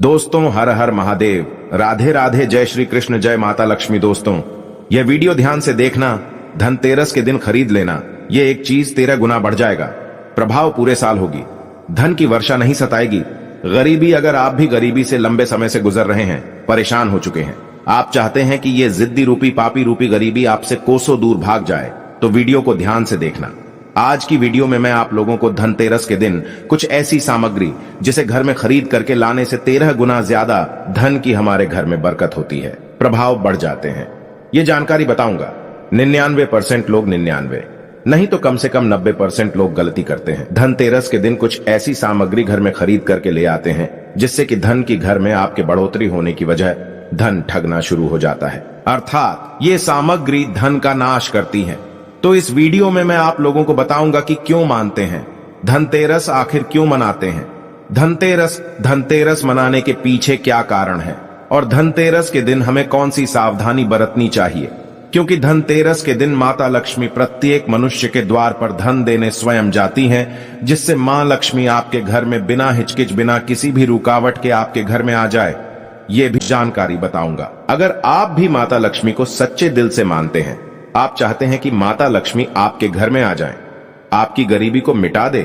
दोस्तों हर हर महादेव, राधे राधे, जय श्री कृष्ण, जय माता लक्ष्मी। दोस्तों यह वीडियो ध्यान से देखना। धनतेरस के दिन खरीद लेना, यह एक चीज 13 गुना बढ़ जाएगा। प्रभाव पूरे साल होगी, धन की वर्षा नहीं सताएगी। गरीबी, अगर आप भी गरीबी से लंबे समय से गुजर रहे हैं, परेशान हो चुके हैं, आप चाहते हैं कि ये जिद्दी रूपी पापी रूपी गरीबी आपसे कोसों दूर भाग जाए, तो वीडियो को ध्यान से देखना। आज की वीडियो में मैं आप लोगों को धनतेरस के दिन कुछ ऐसी सामग्री जिसे घर में खरीद करके लाने से 13 गुना ज्यादा धन की हमारे घर में बरकत होती है, प्रभाव बढ़ जाते हैं, ये जानकारी बताऊंगा। 99% लोग 99 नहीं तो कम से कम 90% लोग गलती करते हैं। धनतेरस के दिन कुछ ऐसी सामग्री घर में खरीद करके ले आते हैं जिससे कि धन की घर में आपके बढ़ोतरी होने की वजह धन ठगना शुरू हो जाता है, अर्थात ये सामग्री धन का नाश करती है। तो इस वीडियो में मैं आप लोगों को बताऊंगा कि क्यों मानते हैं धनतेरस, आखिर क्यों मनाते हैं धनतेरस मनाने के पीछे क्या कारण है, और धनतेरस के दिन हमें कौन सी सावधानी बरतनी चाहिए, क्योंकि धनतेरस के दिन माता लक्ष्मी प्रत्येक मनुष्य के द्वार पर धन देने स्वयं जाती हैं, जिससे मां लक्ष्मी आपके घर में बिना हिचकिच, बिना किसी भी रुकावट के आपके घर में आ जाए, ये भी जानकारी बताऊंगा। अगर आप भी माता लक्ष्मी को सच्चे दिल से मानते हैं, आप चाहते हैं कि माता लक्ष्मी आपके घर में आ जाएं, आपकी गरीबी को मिटा दे,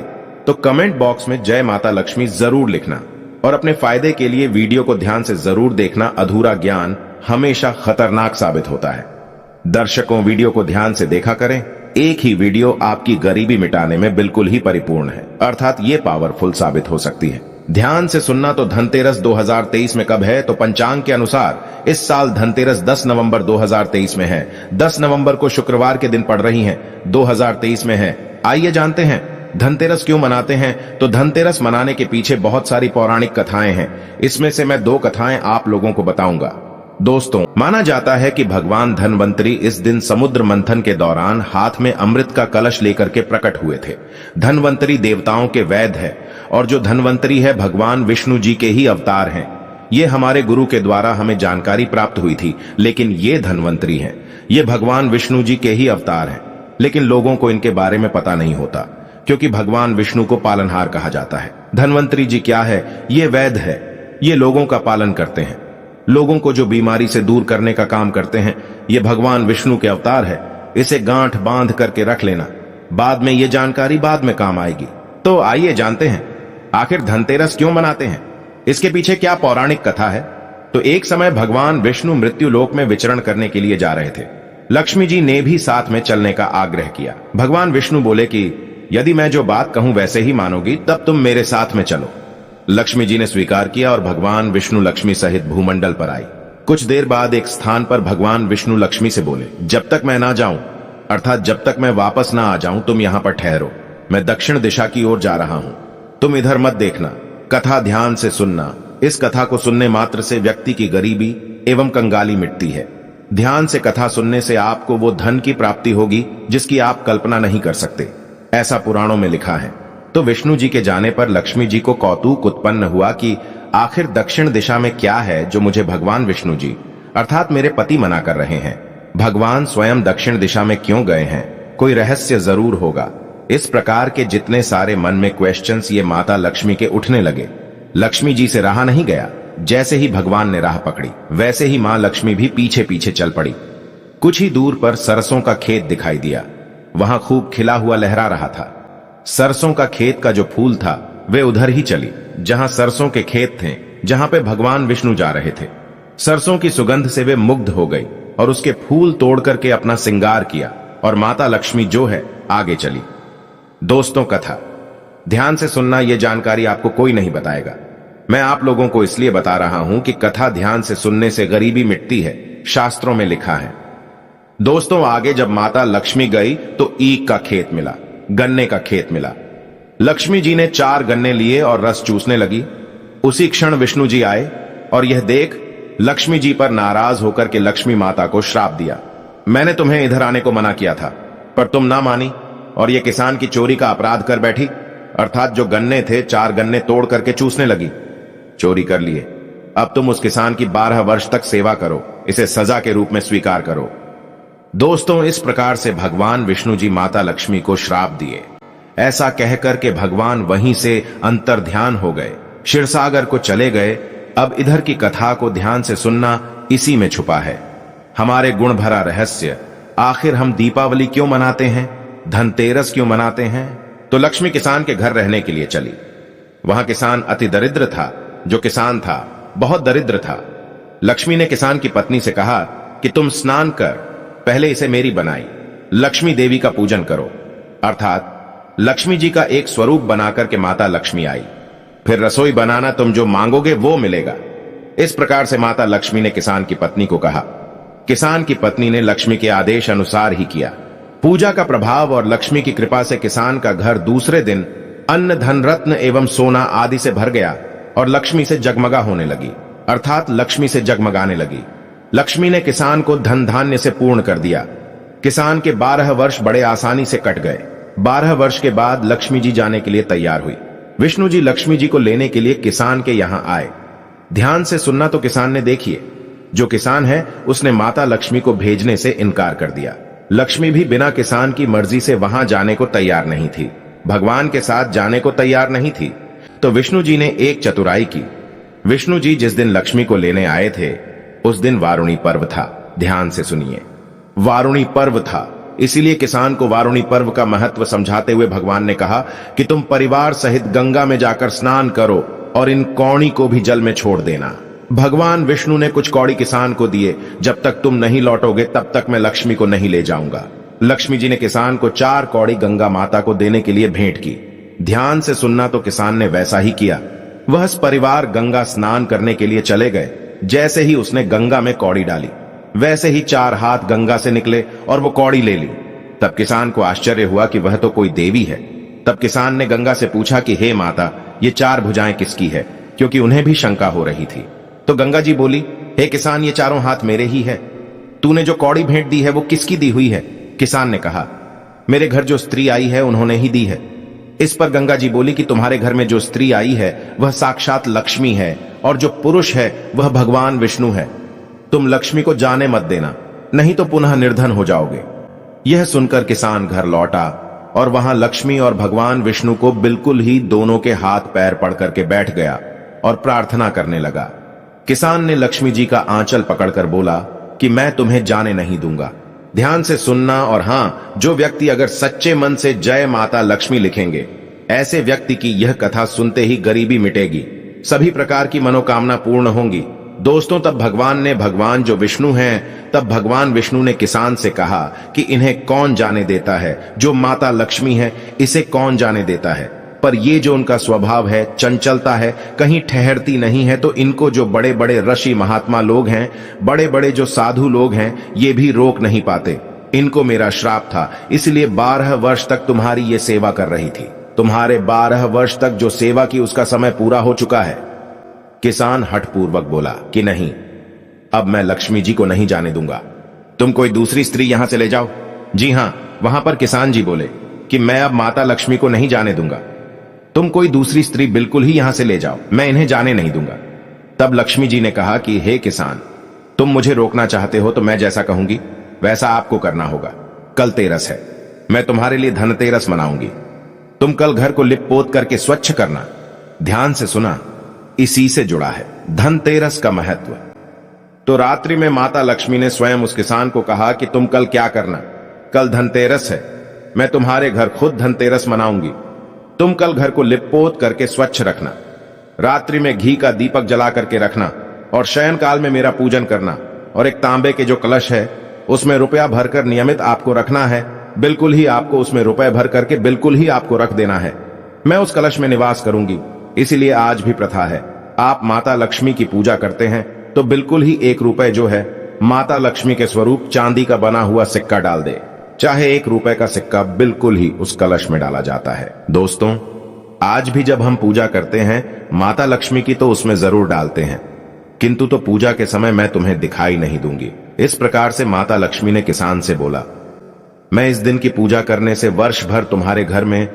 तो कमेंट बॉक्स में जय माता लक्ष्मी जरूर लिखना, और अपने फायदे के लिए वीडियो को ध्यान से जरूर देखना। अधूरा ज्ञान हमेशा खतरनाक साबित होता है। दर्शकों, वीडियो को ध्यान से देखा करें। एक ही वीडियो आपकी गरीबी मिटाने में बिल्कुल ही परिपूर्ण है, अर्थात ये पावरफुल साबित हो सकती है। ध्यान से सुनना। तो धनतेरस 2023 में कब है? तो पंचांग के अनुसार इस साल धनतेरस 10 नवंबर 2023 में है। 10 नवंबर को शुक्रवार के दिन पड़ रही है, 2023 में है। आइए जानते हैं धनतेरस क्यों मनाते हैं। तो धनतेरस मनाने के पीछे बहुत सारी पौराणिक कथाएं हैं, इसमें से मैं 2 कथाएं आप लोगों को बताऊंगा। दोस्तों, माना जाता है कि भगवान धनवंतरी इस दिन समुद्र मंथन के दौरान हाथ में अमृत का कलश लेकर के प्रकट हुए थे। धनवंतरी देवताओं के वैद्य है, और जो धनवंतरी है भगवान विष्णु जी के ही अवतार हैं। ये हमारे गुरु के द्वारा हमें जानकारी प्राप्त हुई थी, लेकिन ये धनवंतरी हैं, ये भगवान विष्णु जी के ही अवतार हैं, लेकिन लोगों को इनके बारे में पता नहीं होता, क्योंकि भगवान विष्णु को पालनहार कहा जाता है। धनवंतरी जी क्या है? ये वैद्य है, ये लोगों का पालन करते हैं, लोगों को जो बीमारी से दूर करने का काम करते हैं। ये भगवान विष्णु के अवतार है, इसे गांठ बांध करके रख लेना, बाद में ये जानकारी बाद में काम आएगी। तो आइए जानते हैं आखिर धनतेरस क्यों मनाते हैं, इसके पीछे क्या पौराणिक कथा है। तो एक समय भगवान विष्णु मृत्यु लोक में विचरण करने के लिए जा रहे थे। लक्ष्मी जी ने भी साथ में चलने का आग्रह किया। भगवान विष्णु बोले कि यदि मैं जो बात कहूं वैसे ही मानोगी, तब तुम मेरे साथ में चलो। लक्ष्मी जी ने स्वीकार किया और भगवान विष्णु लक्ष्मी सहित भूमंडल पर आई। कुछ देर बाद एक स्थान पर भगवान विष्णु लक्ष्मी से बोले, जब तक मैं ना जाऊं, अर्थात जब तक मैं वापस ना आ जाऊं, तुम यहां पर ठहरो। मैं दक्षिण दिशा की ओर जा रहा हूं, तुम इधर मत देखना। कथा ध्यान से सुनना। इस कथा को सुनने मात्र से व्यक्ति की गरीबी एवं कंगाली मिटती है। ध्यान से कथा सुनने से आपको वो धन की प्राप्ति होगी जिसकी आप कल्पना नहीं कर सकते, ऐसा पुराणों में लिखा है। तो विष्णु जी के जाने पर लक्ष्मी जी को कौतूक उत्पन्न हुआ कि आखिर दक्षिण दिशा में क्या है जो मुझे भगवान विष्णु जी अर्थात मेरे पति मना कर रहे हैं। भगवान स्वयं दक्षिण दिशा में क्यों गए हैं? कोई रहस्य जरूर होगा। इस प्रकार के जितने सारे मन में क्वेश्चंस ये माता लक्ष्मी के उठने लगे। लक्ष्मी जी से रहा नहीं गया। जैसे ही भगवान ने राह पकड़ी, वैसे ही मां लक्ष्मी भी पीछे पीछे चल पड़ी। कुछ ही दूर पर सरसों का खेत दिखाई दिया, वहां खूब खिला हुआ लहरा रहा था। सरसों का खेत का जो फूल था वे उधर ही चली जहां सरसों के खेत थे, जहां पे भगवान विष्णु जा रहे थे। सरसों की सुगंध से वे मुग्ध हो गई और उसके फूल तोड़ करके अपना श्रृंगार किया, और माता लक्ष्मी जो है आगे चली। दोस्तों, कथा ध्यान से सुनना, यह जानकारी आपको कोई नहीं बताएगा। मैं आप लोगों को इसलिए बता रहा हूं कि कथा ध्यान से सुनने से गरीबी मिटती है, शास्त्रों में लिखा है। दोस्तों, आगे जब माता लक्ष्मी गई तो ईख का खेत मिला, गन्ने का खेत मिला। लक्ष्मी जी ने 4 गन्ने लिए और रस चूसने लगी। उसी क्षण विष्णु जी आए और यह देख लक्ष्मी जी पर नाराज होकर के लक्ष्मी माता को श्राप दिया। मैंने तुम्हें इधर आने को मना किया था, पर तुम ना मानी और यह किसान की चोरी का अपराध कर बैठी, अर्थात जो गन्ने थे 4 गन्ने तोड़ करके चूसने लगी। चोरी कर लिए। अब तुम उस किसान की 12 वर्ष तक सेवा करो, इसे सजा के रूप में स्वीकार करो। दोस्तों, इस प्रकार से भगवान विष्णु जी माता लक्ष्मी को श्राप दिए। ऐसा कहकर के भगवान वहीं से अंतर्ध्यान हो गए, क्षीरसागर को चले गए। अब इधर की कथा को ध्यान से सुनना, इसी में छुपा है हमारे गुण भरा रहस्य। आखिर हम दीपावली क्यों मनाते हैं, धनतेरस क्यों मनाते हैं? तो लक्ष्मी किसान के घर रहने के लिए चली। वहां किसान अति दरिद्र था। जो किसान था बहुत दरिद्र था। लक्ष्मी ने किसान की पत्नी से कहा कि तुम स्नान कर पहले इसे मेरी बनाई लक्ष्मी देवी का पूजन करो। अर्थात लक्ष्मी जी का एक स्वरूप बनाकर के माता लक्ष्मी आई। फिर रसोई बनाना, तुम जो मांगोगे वो मिलेगा। इस प्रकार से माता लक्ष्मी ने किसान की पत्नी को कहा। किसान की पत्नी ने लक्ष्मी के आदेश अनुसार ही किया। पूजा का प्रभाव और लक्ष्मी की कृपा से किसान का घर दूसरे दिन अन्न, धन, रत्न एवं सोना आदि से भर गया और लक्ष्मी से जगमगा होने लगी, अर्थात लक्ष्मी से जगमगाने लगी। लक्ष्मी ने किसान को धन धान्य से पूर्ण कर दिया। किसान के 12 वर्ष बड़े आसानी से कट गए। 12 वर्ष के बाद लक्ष्मी जी जाने के लिए तैयार हुई। विष्णु जी लक्ष्मी जी को लेने के लिए किसान के यहां आए। ध्यान से सुनना तो किसान ने देखिए, जो किसान है उसने माता लक्ष्मी को भेजने से इनकार कर दिया। लक्ष्मी भी बिना किसान की मर्जी से वहां जाने को तैयार नहीं थी, भगवान के साथ जाने को तैयार नहीं थी। तो विष्णु जी ने एक चतुराई की। विष्णु जी जिस दिन लक्ष्मी को लेने आए थे उस दिन वारुणी पर्व था। ध्यान से सुनिए, वारुणी पर्व था। इसीलिए किसान को वारुणी पर्व का महत्व समझाते हुए भगवान ने कहा कि तुम परिवार सहित गंगा में जाकर स्नान करो और इन कौड़ी को भी जल में छोड़ देना। भगवान विष्णु ने कुछ कौड़ी किसान को दिए, जब तक तुम नहीं लौटोगे तब तक मैं लक्ष्मी को नहीं ले जाऊंगा। लक्ष्मी जी ने किसान को 4 कौड़ी गंगा माता को देने के लिए भेंट की। ध्यान से सुनना तो किसान ने वैसा ही किया। वह परिवार गंगा स्नान करने के लिए चले गए। जैसे ही उसने गंगा में कौड़ी डाली वैसे ही 4 हाथ गंगा से निकले और वो कौड़ी ले ली। तब किसान को आश्चर्य हुआ कि वह तो कोई देवी है। तब किसान ने गंगा से पूछा कि हे माता, ये 4 भुजाएं किसकी है, क्योंकि उन्हें भी शंका हो रही थी। तो गंगा जी बोली, हे किसान, ये 4 हाथ मेरे ही है। तूने जो कौड़ी भेंट दी है वो किसकी दी हुई है? किसान ने कहा, मेरे घर जो स्त्री आई है उन्होंने ही दी है। इस पर गंगा जी बोली कि तुम्हारे घर में जो स्त्री आई है वह साक्षात लक्ष्मी है और जो पुरुष है वह भगवान विष्णु है। तुम लक्ष्मी को जाने मत देना, नहीं तो पुनः निर्धन हो जाओगे। यह सुनकर किसान घर लौटा और वहां लक्ष्मी और भगवान विष्णु को बिल्कुल ही दोनों के हाथ पैर पड़ करके बैठ गया और प्रार्थना करने लगा। किसान ने लक्ष्मी जी का आंचल पकड़कर बोला कि मैं तुम्हें जाने नहीं दूंगा। ध्यान से सुनना, और हां, जो व्यक्ति अगर सच्चे मन से जय माता लक्ष्मी लिखेंगे, ऐसे व्यक्ति की यह कथा सुनते ही गरीबी मिटेगी, सभी प्रकार की मनोकामना पूर्ण होंगी। दोस्तों, तब भगवान जो विष्णु हैं, तब भगवान विष्णु ने किसान से कहा कि इन्हें कौन जाने देता है, जो माता लक्ष्मी है इसे कौन जाने देता है। पर ये जो उनका स्वभाव है, चंचलता है, कहीं ठहरती नहीं है, तो इनको जो बड़े बड़े ऋषि महात्मा लोग हैं, बड़े बड़े जो साधु लोग हैं, ये भी रोक नहीं पाते। इनको मेरा श्राप था, इसलिए 12 वर्ष तक तुम्हारी ये सेवा कर रही थी। तुम्हारे 12 वर्ष तक जो सेवा की उसका समय पूरा हो चुका है। किसान हठपूर्वक बोला कि नहीं, अब मैं लक्ष्मी जी को नहीं जाने दूंगा। तुम कोई दूसरी स्त्री यहां से ले जाओ। जी हां, वहां पर किसान जी बोले कि मैं अब माता लक्ष्मी को नहीं जाने दूंगा। तुम कोई दूसरी स्त्री बिल्कुल ही यहां से ले जाओ, मैं इन्हें जाने नहीं दूंगा। तब लक्ष्मी जी ने कहा कि हे किसान, तुम मुझे रोकना चाहते हो तो मैं जैसा कहूंगी वैसा आपको करना होगा। कल तेरस है, मैं तुम्हारे लिए धनतेरस मनाऊंगी। तुम कल घर को लिप पोत करके स्वच्छ करना। ध्यान से सुना, इसी से जुड़ा है धनतेरस का महत्व। तो रात्रि में माता लक्ष्मी ने स्वयं उस किसान को कहा कि तुम कल क्या करना, कल धनतेरस है, मैं तुम्हारे घर खुद धनतेरस मनाऊंगी। तुम कल घर को लिपपोत करके स्वच्छ रखना, रात्रि में घी का दीपक जला करके रखना और शयन काल में मेरा पूजन करना। और एक तांबे के जो कलश है उसमें रुपया भरकर नियमित आपको रखना है। बिल्कुल ही आपको उसमें रुपए भर करके बिल्कुल ही आपको रख देना है। मैं उस कलश में निवास करूंगी। इसीलिए आज भी प्रथा है, आप माता लक्ष्मी की पूजा करते हैं तो बिल्कुल ही 1 रुपए जो है माता लक्ष्मी के स्वरूप चांदी का बना हुआ सिक्का डाल दे। चाहे 1 रुपए का सिक्का बिल्कुल ही उस कलश में डाला जाता है। दोस्तों, आज भी जब हम पूजा करते हैं माता लक्ष्मी की तो उसमें जरूर डालते हैं, किंतु तो पूजा के समय मैं तुम्हें दिखाई नहीं दूंगी। इस प्रकार से माता लक्ष्मी ने किसान से बोला, मैं इस दिन की पूजा करने से वर्ष भर तुम्हारे घर में,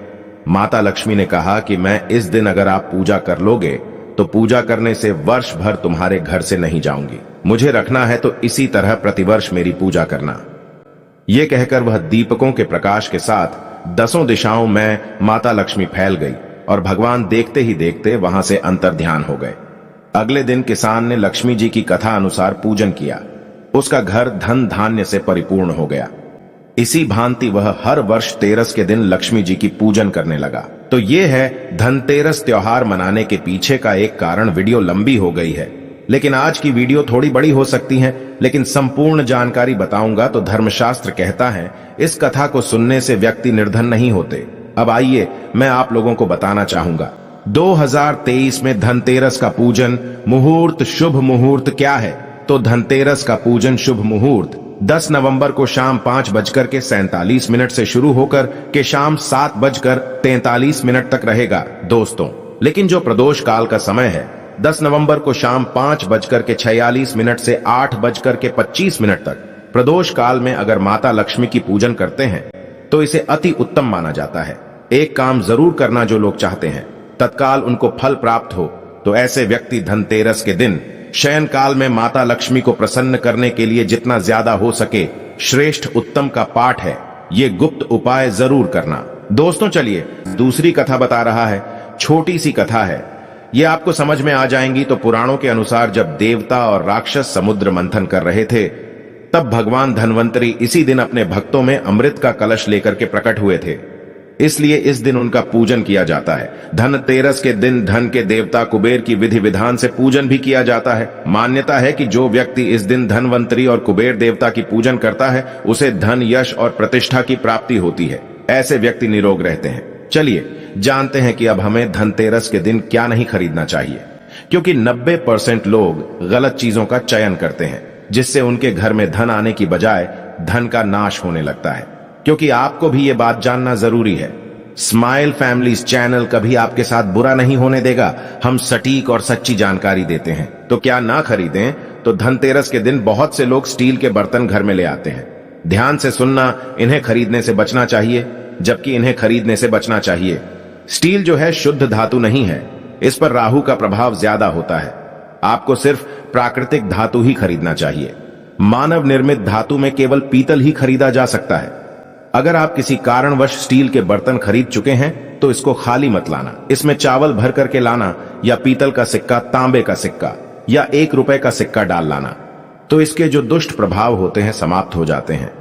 माता लक्ष्मी ने कहा कि मैं इस दिन अगर आप पूजा कर लोगे तो पूजा करने से वर्ष भर तुम्हारे घर से नहीं जाऊंगी। मुझे रखना है तो इसी तरह प्रतिवर्ष मेरी पूजा करना। यह कहकर वह दीपकों के प्रकाश के साथ 10 दिशाओं में माता लक्ष्मी फैल गई और भगवान देखते ही देखते वहां से अंतर्ध्यान हो गए। अगले दिन किसान ने लक्ष्मी जी की कथा अनुसार पूजन किया। उसका घर धन धान्य से परिपूर्ण हो गया। इसी भांति वह हर वर्ष तेरस के दिन लक्ष्मी जी की पूजन करने लगा। तो ये है धनतेरस त्योहार मनाने के पीछे का एक कारण। वीडियो लंबी हो गई है, लेकिन आज की वीडियो थोड़ी बड़ी हो सकती है, लेकिन संपूर्ण जानकारी बताऊंगा तो धर्मशास्त्र कहता है इस कथा को सुनने से व्यक्ति निर्धन नहीं होते। अब आइए मैं आप लोगों को बताना चाहूंगा 2023 में धनतेरस का पूजन मुहूर्त, शुभ मुहूर्त क्या है। तो धनतेरस का पूजन शुभ मुहूर्त 10 नवंबर को शाम 5:47 से शुरू होकर के शाम 7:43 तक रहेगा दोस्तों। लेकिन जो प्रदोष काल का समय है 10 नवंबर को शाम 5:46 से 8:25 तक, प्रदोष काल में अगर माता लक्ष्मी की पूजन करते हैं तो इसे अति उत्तम माना जाता है। एक काम जरूर करना जो लोग चाहते हैं तत्काल उनको फल प्राप्त हो, तो ऐसे व्यक्ति धनतेरस के दिन शयन काल में माता लक्ष्मी को प्रसन्न करने के लिए जितना ज्यादा हो सके श्रेष्ठ उत्तम का पाठ है, ये गुप्त उपाय जरूर करना। दोस्तों चलिए दूसरी कथा बता रहा है। छोटी सी कथा है, ये आपको समझ में आ जाएंगी। तो पुराणों के अनुसार जब देवता और राक्षस समुद्र मंथन कर रहे थे तब भगवान धन्वंतरी इसी दिन अपने भक्तों में अमृत का कलश लेकर के प्रकट हुए थे, इसलिए इस दिन उनका पूजन किया जाता है। धनतेरस के दिन धन के देवता कुबेर की विधि विधान से पूजन भी किया जाता है। मान्यता है कि जो व्यक्ति इस दिन धनवंतरी और कुबेर देवता की पूजन करता है उसे धन, यश और प्रतिष्ठा की प्राप्ति होती है। ऐसे व्यक्ति निरोग रहते हैं। चलिए जानते हैं कि अब हमें धनतेरस के दिन क्या नहीं खरीदना चाहिए, क्योंकि 90% लोग गलत चीजों का चयन करते हैं, जिससे उनके घर में धन आने की बजाय धन का नाश होने लगता है। क्योंकि आपको भी ये बात जानना जरूरी है, स्माइल फैमिलीज चैनल कभी आपके साथ बुरा नहीं होने देगा। हम सटीक और सच्ची जानकारी देते हैं, तो क्या ना खरीदें। तो धनतेरस के दिन बहुत से लोग स्टील के बर्तन घर में ले आते हैं। ध्यान से सुनना, इन्हें खरीदने से बचना चाहिए, जबकि इन्हें खरीदने से बचना चाहिए। स्टील जो है शुद्ध धातु नहीं है, इस पर राहु का प्रभाव ज्यादा होता है। आपको सिर्फ प्राकृतिक धातु ही खरीदना चाहिए। मानव निर्मित धातु में केवल पीतल ही खरीदा जा सकता है। अगर आप किसी कारणवश स्टील के बर्तन खरीद चुके हैं तो इसको खाली मत लाना। इसमें चावल भर करके लाना, या पीतल का सिक्का, तांबे का सिक्का या 1 रुपए का सिक्का डाल लाना, तो इसके जो दुष्ट प्रभाव होते हैं समाप्त हो जाते हैं।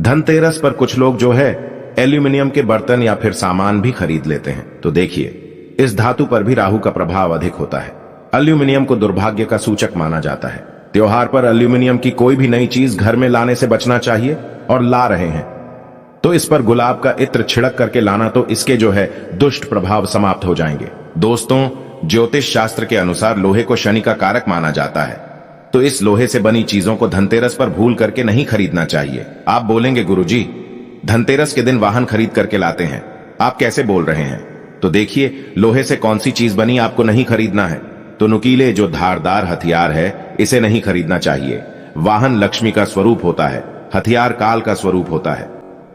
धनतेरस पर कुछ लोग जो है एल्यूमिनियम के बर्तन या फिर सामान भी खरीद लेते हैं। तो देखिए इस धातु पर भी राहु का प्रभाव अधिक होता है। एल्यूमिनियम को दुर्भाग्य का सूचक माना जाता है। त्योहार पर एल्यूमिनियम की कोई भी नई चीज घर में लाने से बचना चाहिए, और ला रहे हैं तो इस पर गुलाब का इत्र छिड़क करके लाना, तो इसके जो है दुष्ट प्रभाव समाप्त हो जाएंगे। दोस्तों ज्योतिष शास्त्र के अनुसार लोहे को शनि का कारक माना जाता है, तो इस लोहे से बनी चीजों को धनतेरस पर भूल करके नहीं खरीदना चाहिए। आप बोलेंगे गुरुजी धनतेरस के दिन वाहन खरीद करके लाते हैं, आप कैसे बोल रहे हैं। तो देखिए लोहे से कौन सी चीज बनी आपको नहीं खरीदना है। तो नुकीले जो धारदार हथियार है इसे नहीं खरीदना चाहिए। वाहन लक्ष्मी का स्वरूप होता है, हथियार काल का स्वरूप होता है।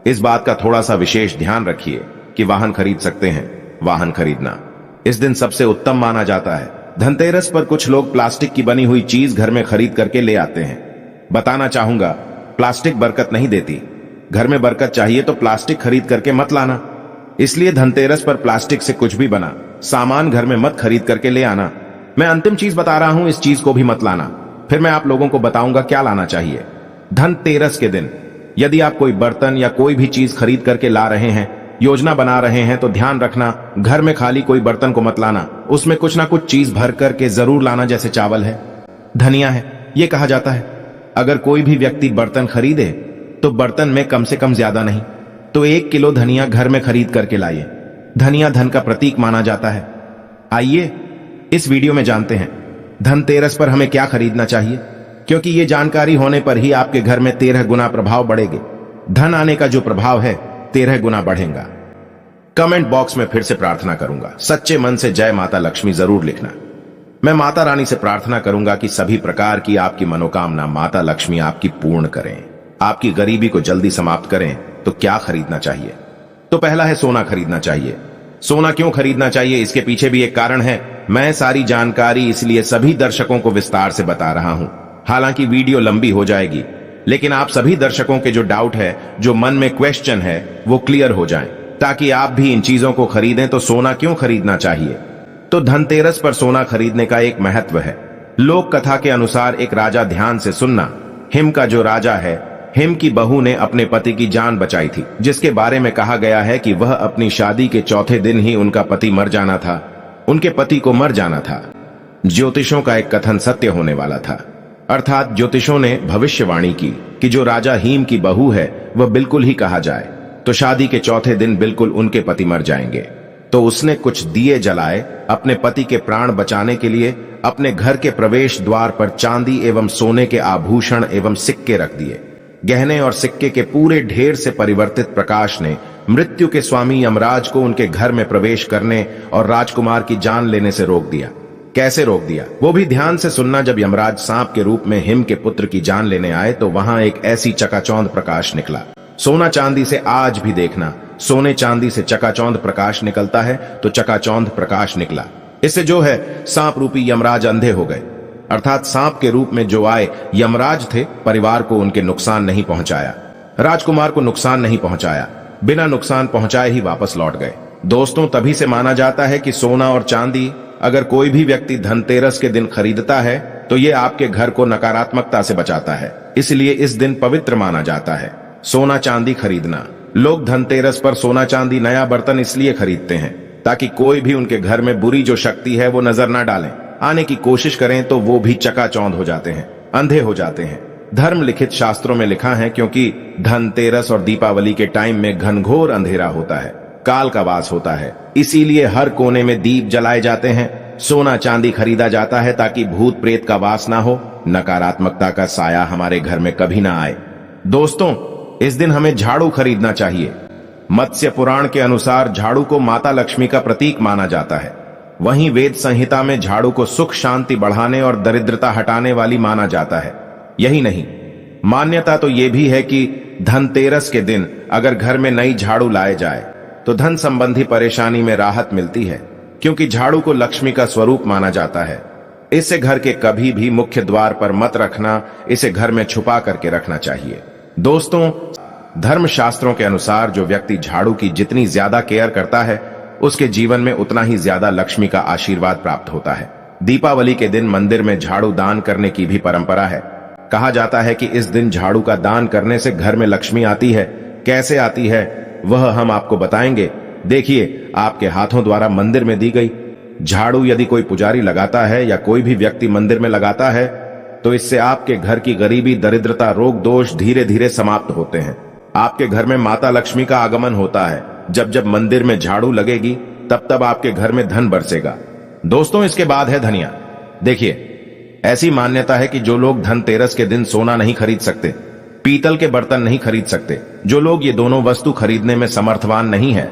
इस बात का थोड़ा सा विशेष ध्यान रखिए कि वाहन खरीद सकते हैं, वाहन खरीदना इस दिन सबसे उत्तम माना जाता है। धनतेरस पर कुछ लोग प्लास्टिक की बनी हुई चीज घर में खरीद करके ले आते हैं। बताना चाहूंगा प्लास्टिक बरकत नहीं देती। घर में बरकत चाहिए तो प्लास्टिक खरीद करके मत लाना। इसलिए धनतेरस पर प्लास्टिक से कुछ भी बना सामान घर में मत खरीद करके ले आना। मैं अंतिम चीज बता रहा हूं, इस चीज को भी मत लाना। फिर मैं आप लोगों को बताऊंगा क्या लाना चाहिए। धनतेरस के दिन यदि आप कोई बर्तन या कोई भी चीज खरीद करके ला रहे हैं, योजना बना रहे हैं, तो ध्यान रखना घर में खाली कोई बर्तन को मत लाना। उसमें कुछ ना कुछ चीज भर करके जरूर लाना, जैसे चावल है, धनिया है। यह कहा जाता है अगर कोई भी व्यक्ति बर्तन खरीदे तो बर्तन में कम से कम ज्यादा नहीं तो 1 किलो धनिया घर में खरीद करके लाइए। धनिया धन का प्रतीक माना जाता है। आइए इस वीडियो में जानते हैं धनतेरस पर हमें क्या खरीदना चाहिए, क्योंकि ये जानकारी होने पर ही आपके घर में 13 गुना प्रभाव बढ़ेगा। धन आने का जो प्रभाव है 13 गुना बढ़ेगा। कमेंट बॉक्स में फिर से प्रार्थना करूंगा, सच्चे मन से जय माता लक्ष्मी जरूर लिखना। मैं माता रानी से प्रार्थना करूंगा कि सभी प्रकार की आपकी मनोकामना माता लक्ष्मी आपकी पूर्ण करें, आपकी गरीबी को जल्दी समाप्त करें। तो क्या खरीदना चाहिए? तो पहला है सोना खरीदना चाहिए। सोना क्यों खरीदना चाहिए, इसके पीछे भी एक कारण है। मैं सारी जानकारी इसलिए सभी दर्शकों को विस्तार से बता रहा हूं। हालांकि वीडियो लंबी हो जाएगी, लेकिन आप सभी दर्शकों के जो डाउट है, जो मन में क्वेश्चन है, वो क्लियर हो जाएं, ताकि आप भी इन चीजों को खरीदें। तो सोना क्यों खरीदना चाहिए? तो धनतेरस पर सोना खरीदने का एक महत्व है। लोक कथा के अनुसार एक राजा, ध्यान से सुनना, हिम का जो राजा है, हिम की बहू ने अपने पति की जान बचाई थी, जिसके बारे में कहा गया है कि वह अपनी शादी के चौथे दिन ही उनका पति मर जाना था, उनके पति को मर जाना था। ज्योतिषों का एक कथन सत्य होने वाला था, अर्थात ज्योतिषों ने भविष्यवाणी की कि जो राजा हिम की बहू है वह बिल्कुल ही कहा जाए तो शादी के चौथे दिन बिल्कुल उनके पति मर जाएंगे। तो उसने कुछ दिए जलाए, अपने पति के प्राण बचाने के लिए अपने घर के प्रवेश द्वार पर चांदी एवं सोने के आभूषण एवं सिक्के रख दिए। गहने और सिक्के के पूरे ढेर से परिवर्तित प्रकाश ने मृत्यु के स्वामी यमराज को उनके घर में प्रवेश करने और राजकुमार की जान लेने से रोक दिया। कैसे रोक दिया, वो भी ध्यान से सुनना। जब यमराज सांप के रूप में हिम के पुत्र की जान लेने आए तो वहां एक ऐसी चकाचौंध प्रकाश निकला। सोना चांदी से आज भी देखना, सोने चांदी से चकाचौंध प्रकाश निकलता है तो चकाचौंध प्रकाश निकला। इससे जो है सांप रूपी यमराज अंधे हो गए, अर्थात सांप के रूप में जो आए यमराज थे, परिवार को उनके नुकसान नहीं पहुंचाया, राजकुमार को नुकसान नहीं पहुंचाया, बिना नुकसान पहुंचाए ही वापस लौट गए। दोस्तों, तभी से माना जाता है कि सोना और चांदी अगर कोई भी व्यक्ति धनतेरस के दिन खरीदता है तो ये आपके घर को नकारात्मकता से बचाता है, इसलिए इस दिन पवित्र माना जाता है। सोना चांदी खरीदना, लोग धनतेरस पर सोना चांदी नया बर्तन इसलिए खरीदते हैं ताकि कोई भी उनके घर में बुरी जो शक्ति है वो नजर ना डालें। आने की कोशिश करें तो वो भी चकाचौंध हो जाते हैं, अंधे हो जाते हैं। धर्म लिखित शास्त्रों में लिखा है, क्योंकि धनतेरस और दीपावली के टाइम में घनघोर अंधेरा होता है, काल का वास होता है, इसीलिए हर कोने में दीप जलाए जाते हैं, सोना चांदी खरीदा जाता है ताकि भूत प्रेत का वास ना हो, नकारात्मकता का साया हमारे घर में कभी ना आए। दोस्तों, इस दिन हमें झाड़ू खरीदना चाहिए। मत्स्य पुराण के अनुसार झाड़ू को माता लक्ष्मी का प्रतीक माना जाता है। वहीं वेद संहिता में झाड़ू को सुख शांति बढ़ाने और दरिद्रता हटाने वाली माना जाता है। यही नहीं, मान्यता तो यह भी है कि धनतेरस के दिन अगर घर में नई झाड़ू लाए जाए तो धन संबंधी परेशानी में राहत मिलती है, क्योंकि झाड़ू को लक्ष्मी का स्वरूप माना जाता है। इसे घर के कभी भी मुख्य द्वार पर मत रखना, इसे घर में छुपा करके रखना चाहिए। दोस्तों, धर्मशास्त्रों के अनुसार जो व्यक्ति झाड़ू की जितनी ज्यादा केयर करता है उसके जीवन में उतना ही ज्यादा लक्ष्मी का आशीर्वाद प्राप्त होता है। दीपावली के दिन मंदिर में झाड़ू दान करने की भी परंपरा है। कहा जाता है कि इस दिन झाड़ू का दान करने से घर में लक्ष्मी आती है। कैसे आती है वह हम आपको बताएंगे। देखिए, आपके हाथों द्वारा मंदिर में दी गई झाड़ू यदि कोई पुजारी लगाता है या कोई भी व्यक्ति मंदिर में लगाता है तो इससे आपके घर की गरीबी, दरिद्रता, रोग दोष धीरे धीरे समाप्त होते हैं। आपके घर में माता लक्ष्मी का आगमन होता है। जब जब मंदिर में झाड़ू लगेगी तब तब आपके घर में धन बरसेगा। दोस्तों, इसके बाद है धनिया। देखिए, ऐसी मान्यता है कि जो लोग धनतेरस के दिन सोना नहीं खरीद सकते, पीतल के बर्तन नहीं खरीद सकते, जो लोग ये दोनों वस्तु खरीदने में समर्थवान नहीं है,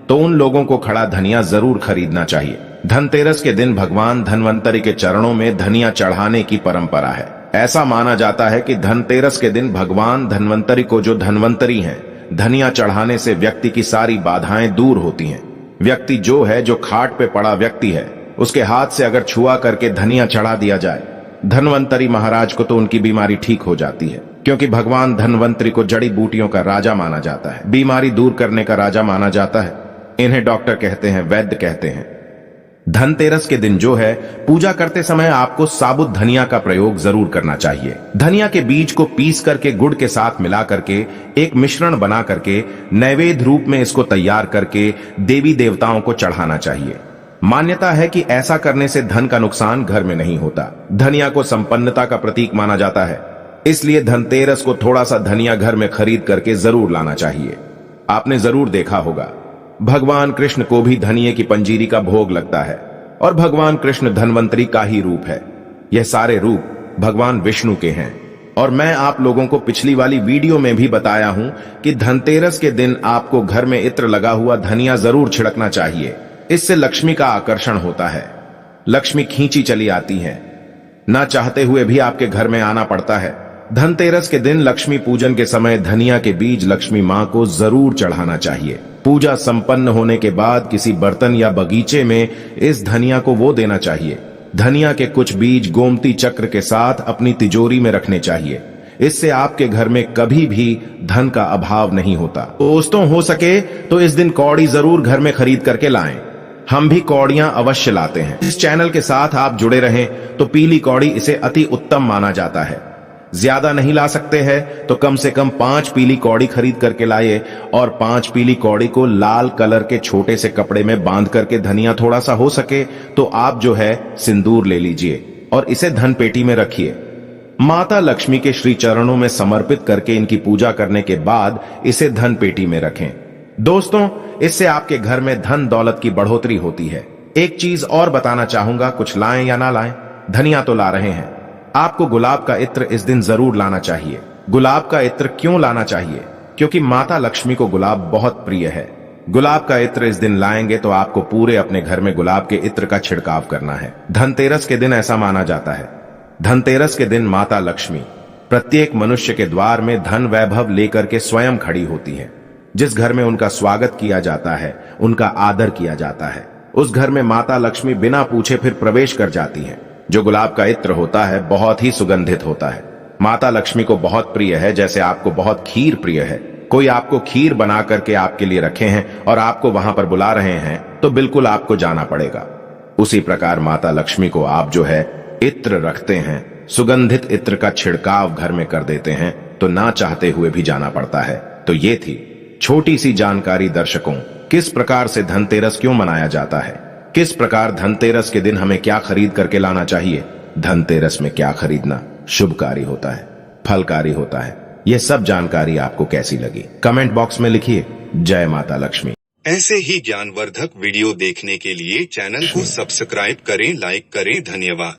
तो उन लोगों को खड़ा धनिया जरूर खरीदना चाहिए। धनतेरस के दिन भगवान धन्वंतरि के चरणों में धनिया चढ़ाने की परंपरा है। ऐसा माना जाता है कि धनतेरस के दिन भगवान धन्वंतरि को, जो धन्वंतरि हैं, धनिया चढ़ाने से व्यक्ति की सारी बाधाएं दूर होती हैं। व्यक्ति जो है, जो खाट पे पड़ा व्यक्ति है, उसके हाथ से अगर छुआ करके धनिया चढ़ा दिया जाए, धन्वंतरि महाराज को तो उनकी बीमारी ठीक हो जाती है, क्योंकि भगवान धन्वंतरि को जड़ी बूटियों का राजा माना जाता है, बीमारी दूर करने का राजा माना जाता है। इन्हें डॉक्टर कहते हैं, वैद्य कहते हैं। धनतेरस के दिन जो है, पूजा करते समय आपको साबुत धनिया का प्रयोग जरूर करना चाहिए। धनिया के बीज को पीस करके गुड़ के साथ मिला करके एक मिश्रण बना करके नैवेद्य रूप में इसको तैयार करके देवी देवताओं को चढ़ाना चाहिए। मान्यता है कि ऐसा करने से धन का नुकसान घर में नहीं होता। धनिया को संपन्नता का प्रतीक माना जाता है, इसलिए धनतेरस को थोड़ा सा धनिया घर में खरीद करके जरूर लाना चाहिए। आपने जरूर देखा होगा, भगवान कृष्ण को भी धनिये की पंजीरी का भोग लगता है, और भगवान कृष्ण धन्वंतरि का ही रूप है। यह सारे रूप भगवान विष्णु के हैं। और मैं आप लोगों को पिछली वाली वीडियो में भी बताया हूं कि धनतेरस के दिन आपको घर में इत्र लगा हुआ धनिया जरूर छिड़कना चाहिए। इससे लक्ष्मी का आकर्षण होता है, लक्ष्मी खींची चली आती है, ना चाहते हुए भी आपके घर में आना पड़ता है। धनतेरस के दिन लक्ष्मी पूजन के समय धनिया के बीज लक्ष्मी मां को जरूर चढ़ाना चाहिए। पूजा संपन्न होने के बाद किसी बर्तन या बगीचे में इस धनिया को वो देना चाहिए। धनिया के कुछ बीज गोमती चक्र के साथ अपनी तिजोरी में रखने चाहिए। इससे आपके घर में कभी भी धन का अभाव नहीं होता। दोस्तों, हो सके तो इस दिन कौड़ी जरूर घर में खरीद करके लाएं। हम भी कौड़ियां अवश्य लाते हैं। इस चैनल के साथ आप जुड़े रहें तो पीली कौड़ी इसे अति उत्तम माना जाता है। ज्यादा नहीं ला सकते हैं तो कम से कम 5 पीली कौड़ी खरीद करके लाइए और 5 पीली कौड़ी को लाल कलर के छोटे से कपड़े में बांध करके, धनिया थोड़ा सा हो सके तो आप जो है सिंदूर ले लीजिए और इसे धन पेटी में रखिए। माता लक्ष्मी के श्री चरणों में समर्पित करके इनकी पूजा करने के बाद इसे धन पेटी में रखें। दोस्तों, इससे आपके घर में धन दौलत की बढ़ोतरी होती है। एक चीज और बताना चाहूंगा, कुछ लाएं या ना लाएं, धनिया तो ला रहे हैं, आपको गुलाब का इत्र इस दिन जरूर लाना चाहिए। गुलाब का इत्र क्यों लाना चाहिए? क्योंकि माता लक्ष्मी को गुलाब बहुत प्रिय है। गुलाब का इत्र इस दिन लाएंगे तो आपको पूरे अपने घर में गुलाब के इत्र का छिड़काव करना है। धनतेरस के दिन ऐसा माना जाता है। धनतेरस के दिन माता लक्ष्मी प्रत्येक मनुष्य के द्वार में धन वैभव लेकर के स्वयं खड़ी होती है। जिस घर में उनका स्वागत किया जाता है, उनका आदर किया जाता है, उस घर में माता लक्ष्मी बिना पूछे फिर प्रवेश कर जाती हैं। जो गुलाब का इत्र होता है बहुत ही सुगंधित होता है, माता लक्ष्मी को बहुत प्रिय है। जैसे आपको बहुत खीर प्रिय है, कोई आपको खीर बना करके आपके लिए रखे हैं और आपको वहां पर बुला रहे हैं तो बिल्कुल आपको जाना पड़ेगा। उसी प्रकार माता लक्ष्मी को आप जो है इत्र रखते हैं, सुगंधित इत्र का छिड़काव घर में कर देते हैं तो ना चाहते हुए भी जाना पड़ता है। तो ये थी छोटी सी जानकारी दर्शकों, किस प्रकार से धनतेरस क्यों मनाया जाता है, किस प्रकार धनतेरस के दिन हमें क्या खरीद करके लाना चाहिए, धनतेरस में क्या खरीदना शुभकारी होता है, फलकारी होता है। यह सब जानकारी आपको कैसी लगी कमेंट बॉक्स में लिखिए। जय माता लक्ष्मी। ऐसे ही ज्ञानवर्धक वीडियो देखने के लिए चैनल को सब्सक्राइब करें, लाइक करें। धन्यवाद।